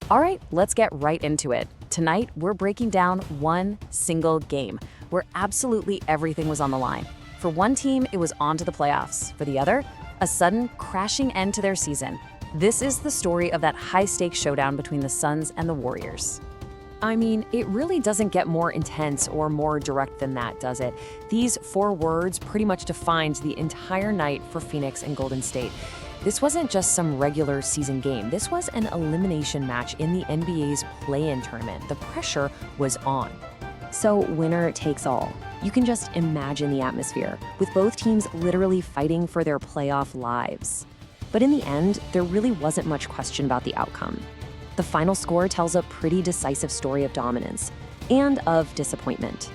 All right, let's get right into it. Tonight, we're breaking down one single game where absolutely everything was on the line. For one team, it was on to the playoffs. For the other, a sudden, crashing end to their season. This is the story of that high-stakes showdown between the Suns and the Warriors. I mean, it really doesn't get more intense or more direct than that, does it? These four words pretty much defined the entire night for Phoenix and Golden State. This wasn't just some regular season game. This was an elimination match in the NBA's play-in tournament. The pressure was on. So winner takes all. You can just imagine the atmosphere, with both teams literally fighting for their playoff lives. But in the end, there really wasn't much question about the outcome. The final score tells a pretty decisive story of dominance and of disappointment.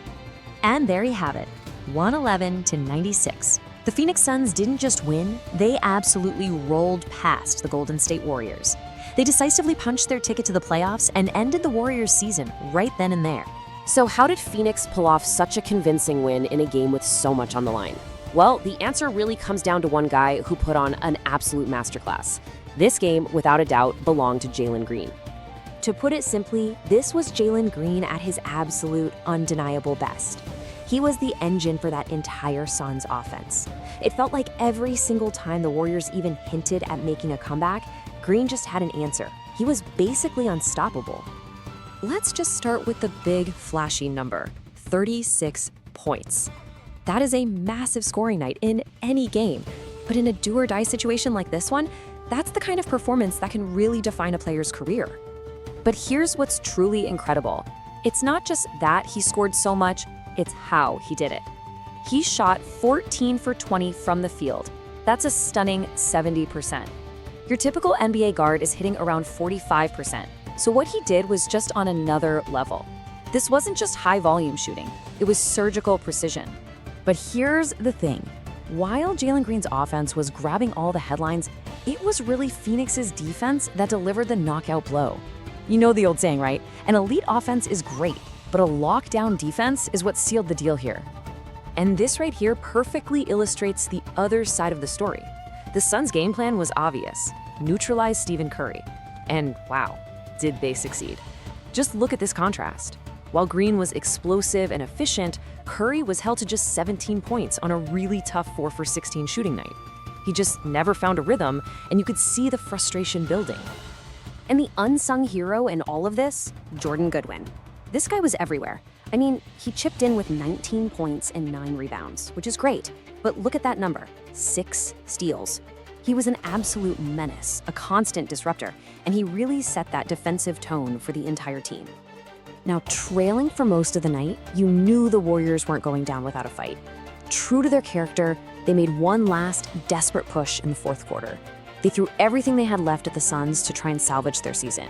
And there you have it, 111-96. The Phoenix Suns didn't just win, they absolutely rolled past the Golden State Warriors. They decisively punched their ticket to the playoffs and ended the Warriors' season right then and there. So how did Phoenix pull off such a convincing win in a game with so much on the line? Well, the answer really comes down to one guy who put on an absolute masterclass. This game, without a doubt, belonged to Jalen Green. To put it simply, this was Jalen Green at his absolute, undeniable best. He was the engine for that entire Suns offense. It felt like every single time the Warriors even hinted at making a comeback, Green just had an answer. He was basically unstoppable. Let's just start with the big, flashy number, 36 points. That is a massive scoring night in any game. But in a do-or-die situation like this one, that's the kind of performance that can really define a player's career. But here's what's truly incredible. It's not just that he scored so much, it's how he did it. He shot 14 for 20 from the field. That's a stunning 70%. Your typical NBA guard is hitting around 45%. So what he did was just on another level. This wasn't just high-volume shooting. It was surgical precision. But here's the thing. While Jalen Green's offense was grabbing all the headlines, it was really Phoenix's defense that delivered the knockout blow. You know the old saying, right? An elite offense is great, but a lockdown defense is what sealed the deal here. And this right here perfectly illustrates the other side of the story. The Suns' game plan was obvious: neutralize Stephen Curry. And wow, did they succeed. Just look at this contrast. While Green was explosive and efficient, Curry was held to just 17 points on a really tough 4 for 16 shooting night. He just never found a rhythm, and you could see the frustration building. And the unsung hero in all of this, Jordan Goodwin. This guy was everywhere. I mean, he chipped in with 19 points and 9 rebounds, which is great. But look at that number, 6 steals. He was an absolute menace, a constant disruptor, and he really set that defensive tone for the entire team. Now, trailing for most of the night, you knew the Warriors weren't going down without a fight. True to their character, they made one last, desperate push in the fourth quarter. They threw everything they had left at the Suns to try and salvage their season.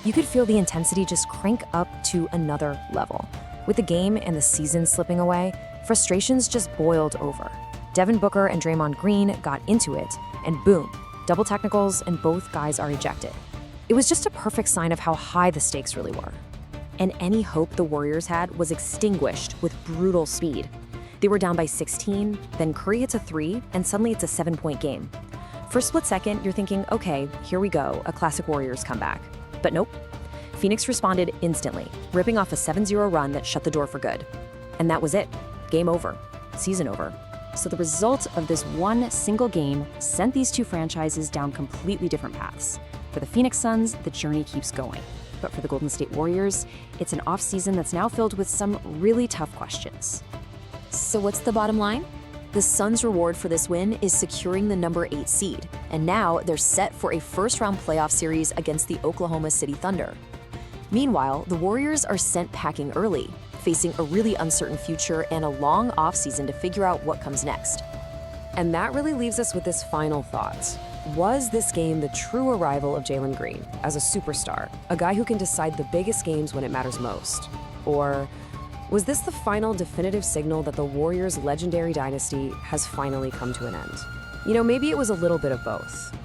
You could feel the intensity just crank up to another level. With the game and the season slipping away, frustrations just boiled over. Devin Booker and Draymond Green got into it, and boom, double technicals and both guys are ejected. It was just a perfect sign of how high the stakes really were. And any hope the Warriors had was extinguished with brutal speed. They were down by 16, then Curry hits a 3, and suddenly it's a 7-point game. For a split second, you're thinking, okay, here we go, a classic Warriors comeback. But nope. Phoenix responded instantly, ripping off a 7-0 run that shut the door for good. And that was it. Game over. Season over. So the result of this one single game sent these two franchises down completely different paths. For the Phoenix Suns, the journey keeps going. But for the Golden State Warriors, it's an off-season that's now filled with some really tough questions. So what's the bottom line? The Suns' reward for this win is securing the number 8 seed, and now they're set for a first-round playoff series against the Oklahoma City Thunder. Meanwhile, the Warriors are sent packing early, facing a really uncertain future and a long offseason to figure out what comes next. And that really leaves us with this final thought. Was this game the true arrival of Jalen Green as a superstar, a guy who can decide the biggest games when it matters most? Or was this the final definitive signal that the Warriors' legendary dynasty has finally come to an end? You know, maybe it was a little bit of both.